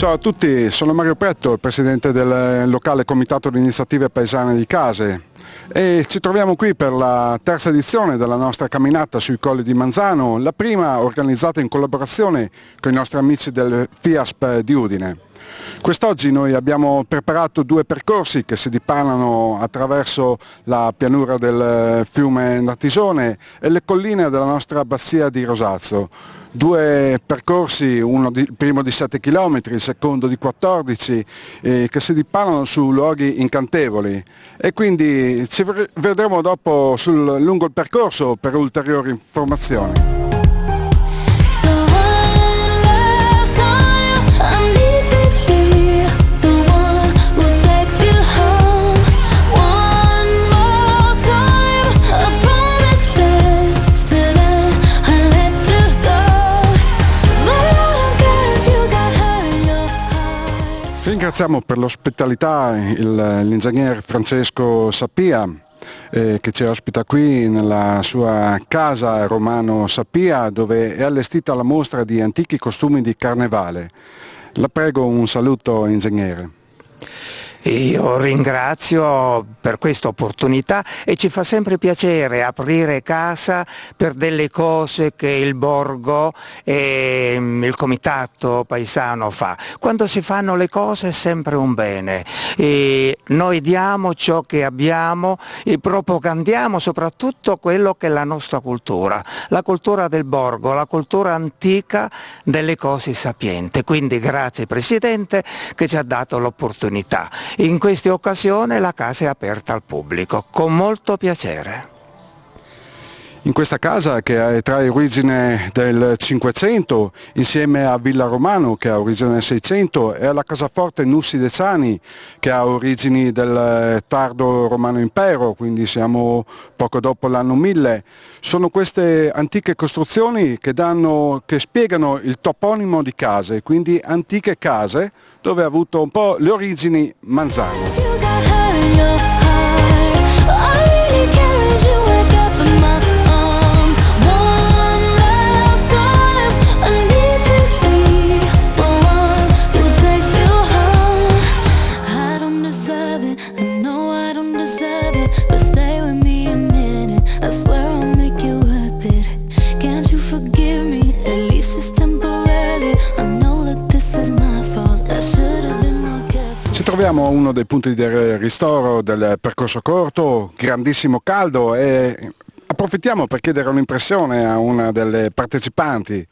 Ciao a tutti, sono Mario Pretto, il presidente del locale Comitato di Iniziative Paesane di Case e ci troviamo qui per la terza edizione della nostra camminata sui colli di Manzano, la prima organizzata in collaborazione con i nostri amici del FIASP di Udine. Quest'oggi noi abbiamo preparato due percorsi che si dipanano attraverso la pianura del fiume Natisone e le colline della nostra abbazia di Rosazzo. Due percorsi, il primo di 7 km, il secondo di 14, che si dipanano su luoghi incantevoli e quindi ci vedremo dopo lungo il percorso per ulteriori informazioni. Ringraziamo per l'ospitalità l'ingegner Francesco Sappia che ci ospita qui nella sua casa Romano Sappia, dove è allestita la mostra di antichi costumi di carnevale. La prego un saluto, ingegnere. Io ringrazio per questa opportunità e ci fa sempre piacere aprire casa per delle cose che il borgo e il comitato paesano fa. Quando si fanno le cose è sempre un bene. E noi diamo ciò che abbiamo e propagandiamo soprattutto quello che è la nostra cultura, la cultura del borgo, la cultura antica delle cose sapienti. Quindi grazie Presidente che ci ha dato l'opportunità. In questa occasione la casa è aperta al pubblico, con molto piacere. In questa casa, che trae origine del 500, insieme a Villa Romano che ha origine del 600 e alla casaforte Nussi De Ciani che ha origini del tardo Romano Impero, quindi siamo poco dopo l'anno 1000, sono queste antiche costruzioni che spiegano il toponimo di case, quindi antiche case dove ha avuto un po' le origini Manzano. Troviamo uno dei punti di ristoro del percorso corto, grandissimo caldo, e approfittiamo per chiedere un'impressione a una delle partecipanti.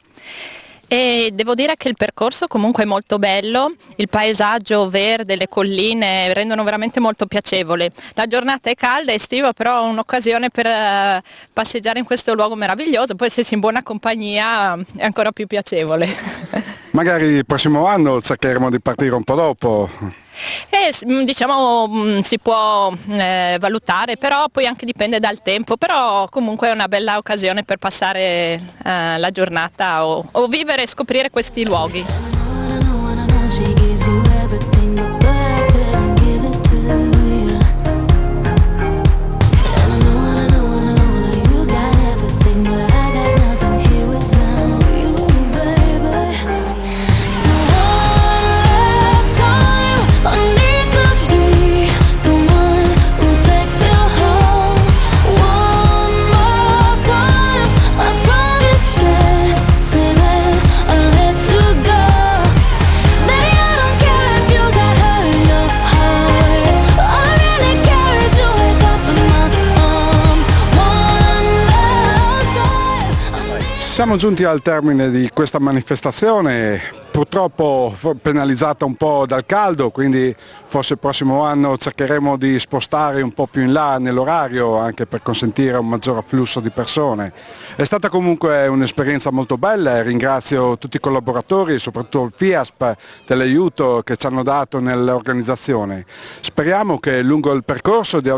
E devo dire che il percorso comunque è molto bello, il paesaggio verde, le colline rendono veramente molto piacevole. La giornata è calda, è estiva, però è un'occasione per passeggiare in questo luogo meraviglioso, poi se si è in buona compagnia è ancora più piacevole. Magari il prossimo anno cercheremo di partire un po' dopo. Diciamo si può valutare, però poi anche dipende dal tempo, però comunque è una bella occasione per passare la giornata o vivere e scoprire questi luoghi. Siamo giunti al termine di questa manifestazione, purtroppo penalizzata un po' dal caldo, quindi forse il prossimo anno cercheremo di spostare un po' più in là nell'orario anche per consentire un maggior afflusso di persone. È stata comunque un'esperienza molto bella e ringrazio tutti i collaboratori, soprattutto il FIASP dell'aiuto che ci hanno dato nell'organizzazione. Speriamo che lungo il percorso di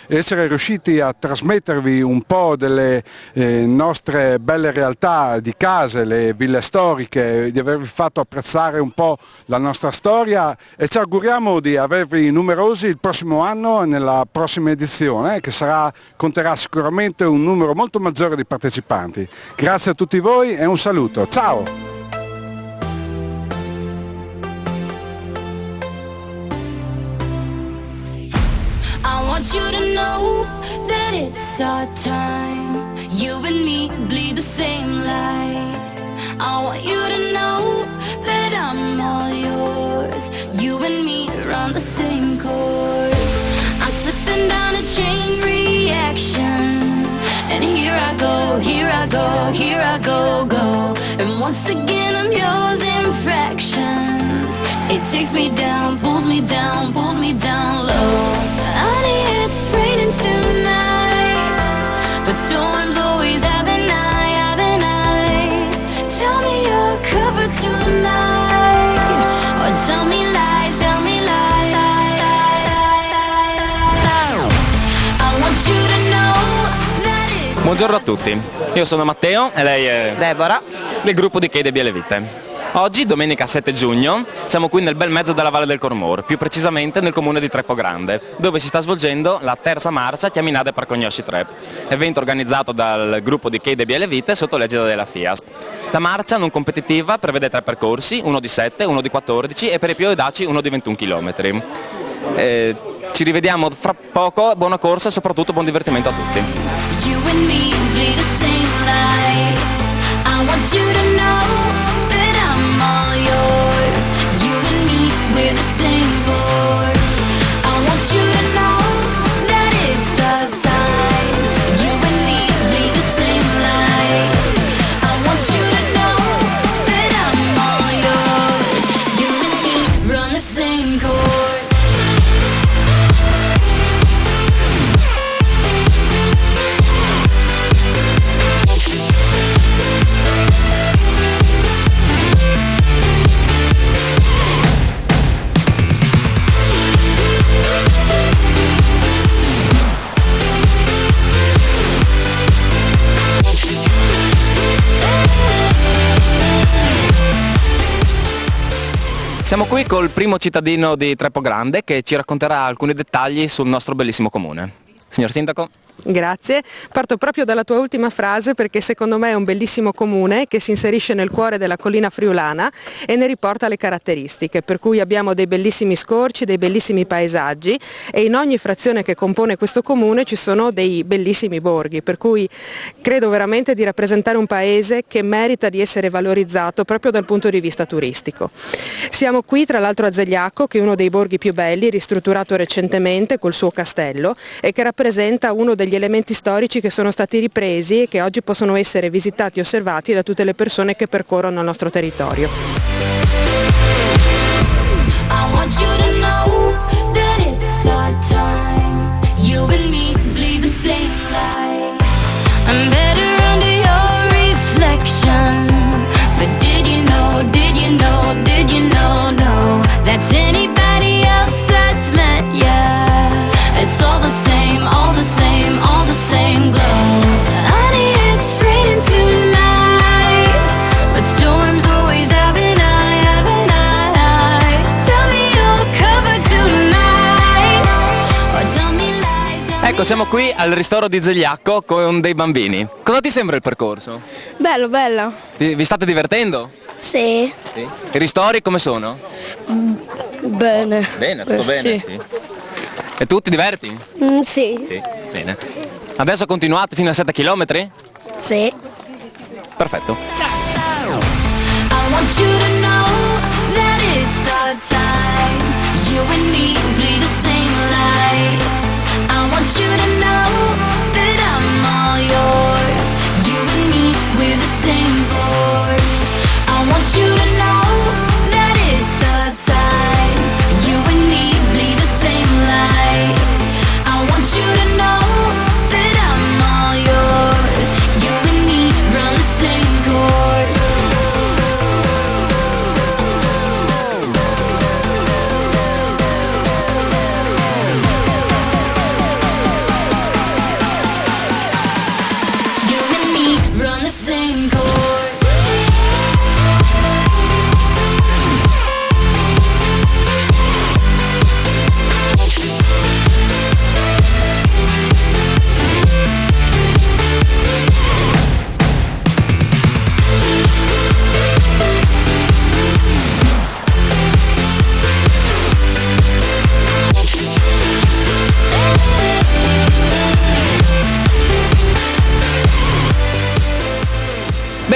essere riusciti a trasmettervi un po' delle nostre belle realtà di case, le ville storiche, di avervi fatto apprezzare un po' la nostra storia e ci auguriamo di avervi numerosi il prossimo anno nella prossima edizione che conterà sicuramente un numero molto maggiore di partecipanti. Grazie a tutti voi e un saluto, ciao! that it's our time. You and me bleed the same light. I want you to know that I'm all yours. You and me run the same course. I'm slipping down a chain reaction, and here I go, here I go, here I go, go. And once again I'm yours in fractions. It takes me down, pulls me down, pulls me down low. Honey, it's raining tonight, but storms always have an eye, have an eye. Tell me you're covered tonight, or tell me lies, tell me lies. I want you to know that it's... Buongiorno a tutti, io sono Matteo e lei è Deborah, del gruppo di Kay Debbie e le Vite. Oggi, domenica 7 giugno, siamo qui nel bel mezzo della Valle del Cormor, più precisamente nel comune di Trepogrande, dove si sta svolgendo la terza marcia Chiaminade per Cognosci Trep, evento organizzato dal gruppo di Kay Debbie e le Vite sotto l'egida della FIASP. La marcia non competitiva prevede 3 percorsi, uno di 7, uno di 14 e per i più audaci uno di 21 km. Ci rivediamo fra poco, buona corsa e soprattutto buon divertimento a tutti. You and me bleed the same light. I want you to know that I'm all yours. You and me, we're the same force. I want you to know that it's our time. You and me bleed the same light. I want you to know that I'm all yours. You and me run the same course. Siamo qui col primo cittadino di Trepogrande che ci racconterà alcuni dettagli sul nostro bellissimo comune. Signor Sindaco? Grazie, parto proprio dalla tua ultima frase perché secondo me è un bellissimo comune che si inserisce nel cuore della collina friulana e ne riporta le caratteristiche, per cui abbiamo dei bellissimi scorci, dei bellissimi paesaggi e in ogni frazione che compone questo comune ci sono dei bellissimi borghi, per cui credo veramente di rappresentare un paese che merita di essere valorizzato proprio dal punto di vista turistico. Siamo qui tra l'altro a Zegliacco, che è uno dei borghi più belli, ristrutturato recentemente col suo castello e che rappresenta uno degli elementi storici che sono stati ripresi e che oggi possono essere visitati e osservati da tutte le persone che percorrono il nostro territorio. I want you to know that it's our time. You and me bleed the same light. I'm better under your reflection. But did you know, did you know, did you know, no, that's anybody else that's met ya. It's all the same, all the same, all the same glow. Honey, it's raining tonight, but storms always have an eye, have an eye. Tell me you're covered tonight, or tell me lies, tell me Ecco, siamo qui al ristoro di Zegliacco con dei bambini. Cosa ti sembra il percorso? Bello, bello. Vi state divertendo? Sì. Sì. I ristori come sono? Bene. Bene, tutto bene? Sì. E tu ti diverti? Sì. Sì. Bene. Adesso continuate fino a 7 km? Sì. Perfetto. I want you to know that it's our time. You and me bleed the same light. I want you to know that I'm all yours. You and me, we're the same force. I want you to know that it's our time. You and me bleed the same light. I want you to know that I'm all yours. You and me run the same course.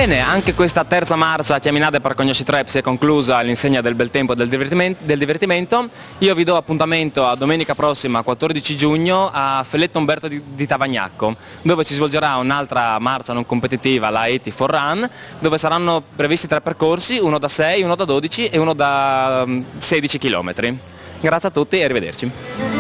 Bene, anche questa terza marcia Chiaminade per Cognosci Trep si è conclusa all'insegna del bel tempo e del divertimento. Io vi do appuntamento a domenica prossima, 14 giugno, a Felletto Umberto di Tavagnacco, dove si svolgerà un'altra marcia non competitiva, la 84 Run, dove saranno previsti 3 percorsi, uno da 6, uno da 12 e uno da 16 km. Grazie a tutti e arrivederci.